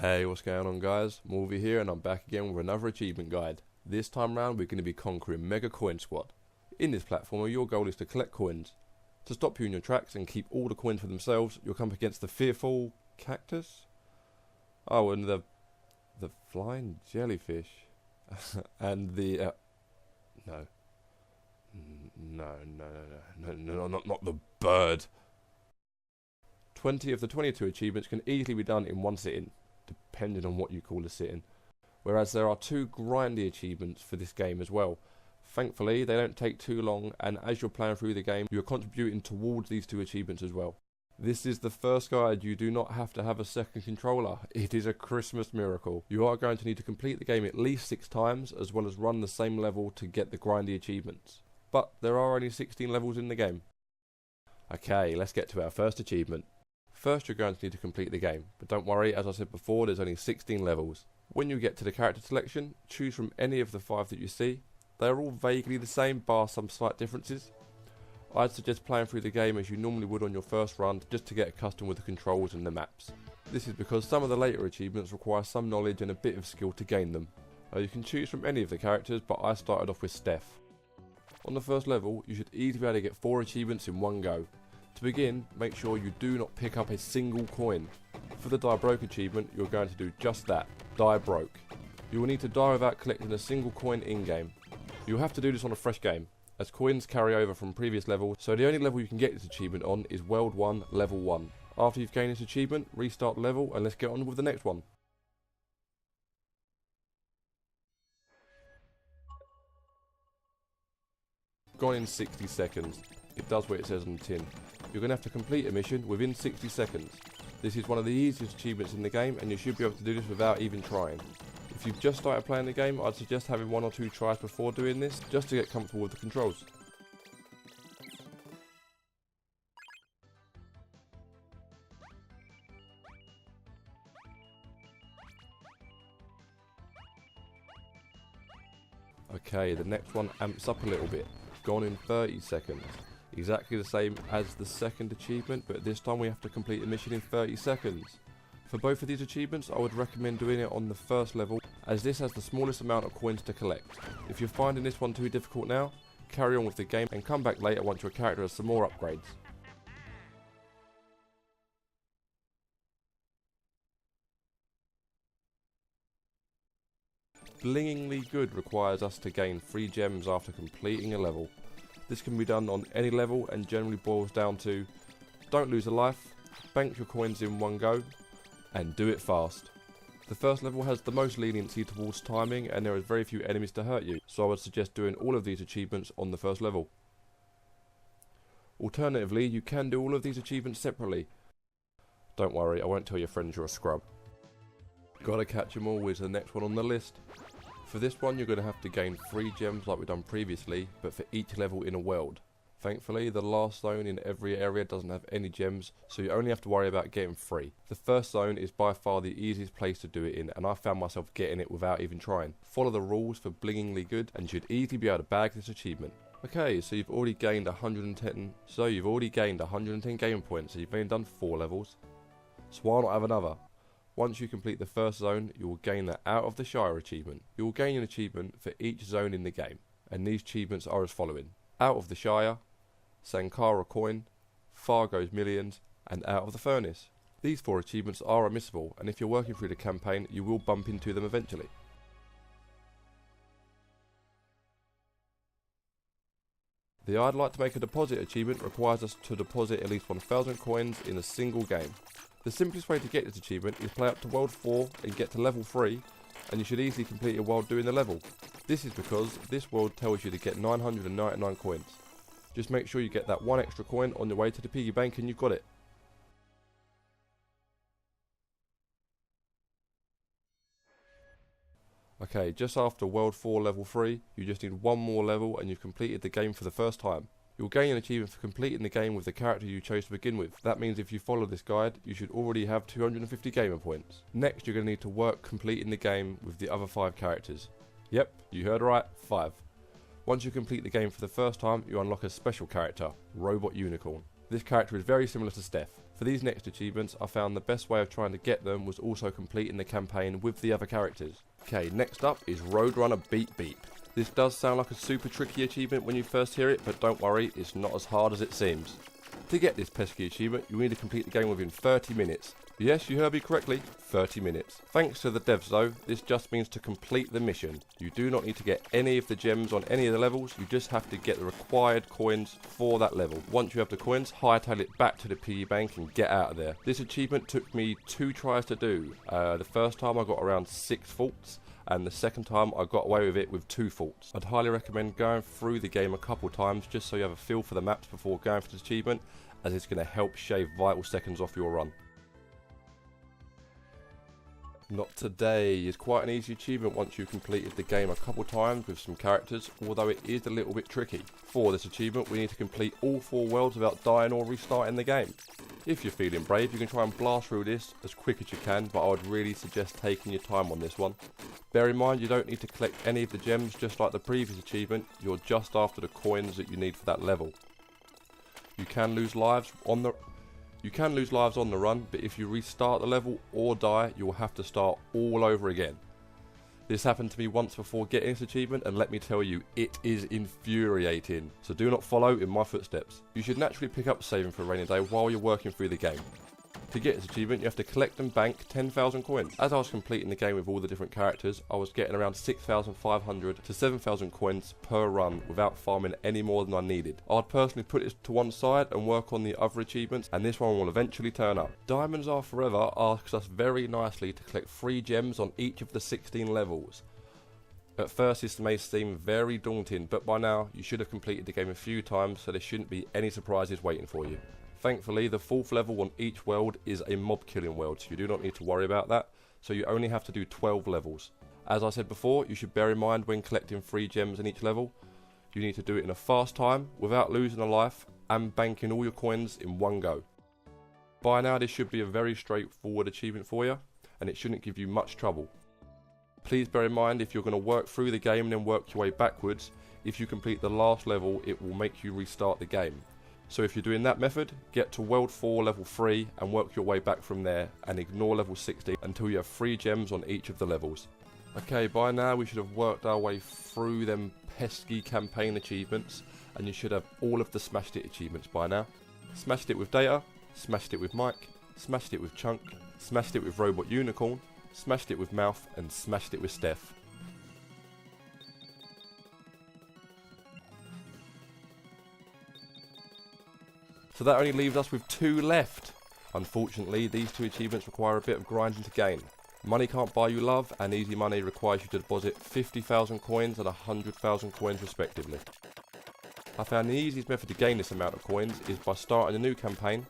Hey, what's going on guys? Morvi here and I'm back again with another achievement guide. This time round we're going to be conquering Mega Coin Squad. In this platformer your goal is to collect coins. To stop you in your tracks and keep all the coins for themselves, you'll come up against the fearful cactus? Oh, and the flying jellyfish. And the No, not the bird. 20 of the 22 achievements can easily be done in one sitting, depending on what you call a sitting, whereas there are 2 grindy achievements for this game as well. Thankfully they don't take too long, and as you're playing through the game you're contributing towards these 2 achievements as well. This is the first guide. You do not have to have a second controller. It is a Christmas miracle. You are going to need to complete the game at least 6 times, as well as run the same level to get the grindy achievements. But there are only 16 levels in the game. Okay, let's get to our first achievement. First you're going to need to complete the game, but don't worry, as I said before, there's only 16 levels. When you get to the character selection, choose from any of the 5 that you see. They are all vaguely the same, bar some slight differences. I'd suggest playing through the game as you normally would on your first run, just to get accustomed with the controls and the maps. This is because some of the later achievements require some knowledge and a bit of skill to gain them. You can choose from any of the characters, but I started off with Steph. On the first level, you should easily be able to get 4 achievements in one go. To begin, make sure you do not pick up a single coin. For the die broke achievement, you're going to do just that, die broke. You will need to die without collecting a single coin in-game. You'll have to do this on a fresh game, as coins carry over from previous levels, so the only level you can get this achievement on is World 1, Level 1. After you've gained this achievement, restart the level and let's get on with the next one. Gone in 60 seconds. It does what it says on the tin. You're going to have to complete a mission within 60 seconds. This is one of the easiest achievements in the game and you should be able to do this without even trying. If you've just started playing the game, I'd suggest having 1 or 2 tries before doing this, just to get comfortable with the controls. Okay, the next one amps up a little bit. Gone in 30 seconds. Exactly the same as the second achievement, but this time we have to complete the mission in 30 seconds. For both of these achievements, I would recommend doing it on the first level, as this has the smallest amount of coins to collect. If you're finding this one too difficult now, carry on with the game and come back later once your character has some more upgrades. Blingingly Good requires us to gain 3 gems after completing a level. This can be done on any level and generally boils down to don't lose a life, bank your coins in one go, and do it fast. The first level has the most leniency towards timing and there are very few enemies to hurt you, so I would suggest doing all of these achievements on the first level. Alternatively, you can do all of these achievements separately. Don't worry, I won't tell your friends you're a scrub. Gotta catch 'em all is the next one on the list. For this one you're going to have to gain 3 gems like we've done previously, but for each level in a world. Thankfully the last zone in every area doesn't have any gems, so you only have to worry about getting 3. The first zone is by far the easiest place to do it in, and I found myself getting it without even trying. Follow the rules for Blingingly Good and you should easily be able to bag this achievement. Okay, so you've already gained 110 game points, so you've only done 4 levels. So why not have another? Once you complete the first zone, you will gain the Out of the Shire achievement. You will gain an achievement for each zone in the game, and these achievements are as following: Out of the Shire, Sankara Coin, Fargos Millions, and Out of the Furnace. These 4 achievements are unmissable, and if you're working through the campaign, you will bump into them eventually. The I'd like to make a deposit achievement requires us to deposit at least 1,000 coins in a single game. The simplest way to get this achievement is play up to World 4 and get to level 3, and you should easily complete it while doing the level. This is because this world tells you to get 999 coins. Just make sure you get that 1 extra coin on your way to the piggy bank and you've got it. Okay, just after World 4 level 3, you just need 1 more level and you've completed the game for the first time. You'll gain an achievement for completing the game with the character you chose to begin with. That means if you follow this guide, you should already have 250 gamer points. Next, you're going to need to work completing the game with the other 5 characters. Yep, you heard right, 5. Once you complete the game for the first time, you unlock a special character, Robot Unicorn. This character is very similar to Steph. For these next achievements, I found the best way of trying to get them was also completing the campaign with the other characters. Okay, next up is Roadrunner Beep Beep. This does sound like a super tricky achievement when you first hear it, but don't worry, it's not as hard as it seems. To get this pesky achievement, you need to complete the game within 30 minutes. Yes, you heard me correctly, 30 minutes. Thanks to the devs though, this just means to complete the mission. You do not need to get any of the gems on any of the levels, you just have to get the required coins for that level. Once you have the coins, hightail it back to the piggy bank and get out of there. This achievement took me 2 tries to do. The first time I got around 6 faults, and the second time I got away with it with 2 faults. I'd highly recommend going through the game a couple times just so you have a feel for the maps before going for this achievement, as it's going to help shave vital seconds off your run. Not today is quite an easy achievement once you've completed the game a couple times with some characters, although it is a little bit tricky. For this achievement we need to complete all 4 worlds without dying or restarting the game. If you're feeling brave, you can try and blast through this as quick as you can, but I would really suggest taking your time on this one. Bear in mind you don't need to collect any of the gems just like the previous achievement, you're just after the coins that you need for that level. You can lose lives on the run, but if you restart the level or die, you will have to start all over again. This happened to me once before getting this achievement, and let me tell you, it is infuriating. So do not follow in my footsteps. You should naturally pick up saving for a rainy day while you're working through the game. To get this achievement, you have to collect and bank 10,000 coins. As I was completing the game with all the different characters, I was getting around 6,500 to 7,000 coins per run without farming any more than I needed. I'd personally put this to one side and work on the other achievements, and this one will eventually turn up. Diamonds Are Forever asks us very nicely to collect 3 gems on each of the 16 levels. At first this may seem very daunting, but by now you should have completed the game a few times, so there shouldn't be any surprises waiting for you. Thankfully, the 4th level on each world is a mob killing world, so you do not need to worry about that, so you only have to do 12 levels. As I said before, you should bear in mind when collecting 3 gems in each level, you need to do it in a fast time, without losing a life, and banking all your coins in one go. By now this should be a very straightforward achievement for you, and it shouldn't give you much trouble. Please bear in mind, if you're going to work through the game and then work your way backwards, if you complete the last level it will make you restart the game. So if you're doing that method, get to World 4 Level 3 and work your way back from there, and ignore Level 60 until you have 3 gems on each of the levels. Okay, by now we should have worked our way through them pesky campaign achievements, and you should have all of the Smashed It achievements by now. Smashed It with Data, Smashed It with Mike, Smashed It with Chunk, Smashed It with Robot Unicorn, Smashed It with Mouth, and Smashed It with Steph. So that only leaves us with 2 left. Unfortunately, these 2 achievements require a bit of grinding to gain. Money can't buy you love, and easy money requires you to deposit 50,000 coins and 100,000 coins respectively. I found the easiest method to gain this amount of coins is by starting a new campaign.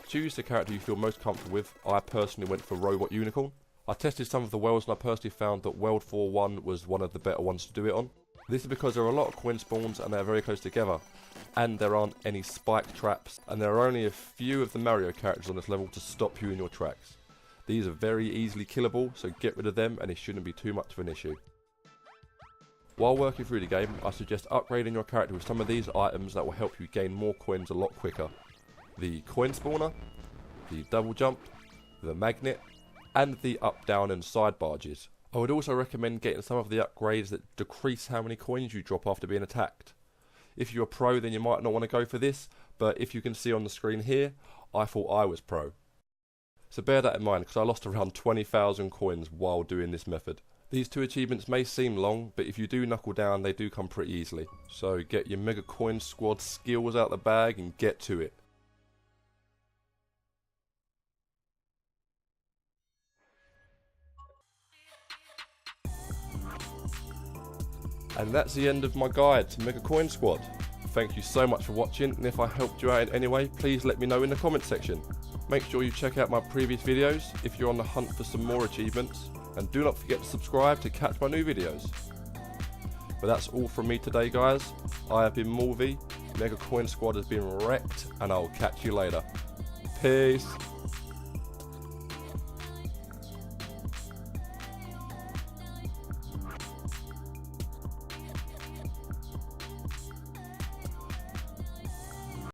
Choose the character you feel most comfortable with. I personally went for Robot Unicorn. I tested some of the worlds and I personally found that World 4-1 was one of the better ones to do it on. This is because there are a lot of coin spawns and they are very close together, and there aren't any spike traps, and there are only a few of the Mario characters on this level to stop you in your tracks. These are very easily killable, so get rid of them and it shouldn't be too much of an issue. While working through the game, I suggest upgrading your character with some of these items that will help you gain more coins a lot quicker. The coin spawner, the double jump, the magnet, and the up, down and side barges. I would also recommend getting some of the upgrades that decrease how many coins you drop after being attacked. If you're a pro then you might not want to go for this, but if you can see on the screen here, I thought I was pro. So bear that in mind, because I lost around 20,000 coins while doing this method. These 2 achievements may seem long, but if you do knuckle down they do come pretty easily. So get your Mega Coin Squad skills out the bag and get to it. And that's the end of my guide to Mega Coin Squad. Thank you so much for watching, and if I helped you out in any way, please let me know in the comment section. Make sure you check out my previous videos if you're on the hunt for some more achievements, and do not forget to subscribe to catch my new videos. But that's all from me today guys. I have been Morvi, Mega Coin Squad has been wrecked, and I'll catch you later. Peace.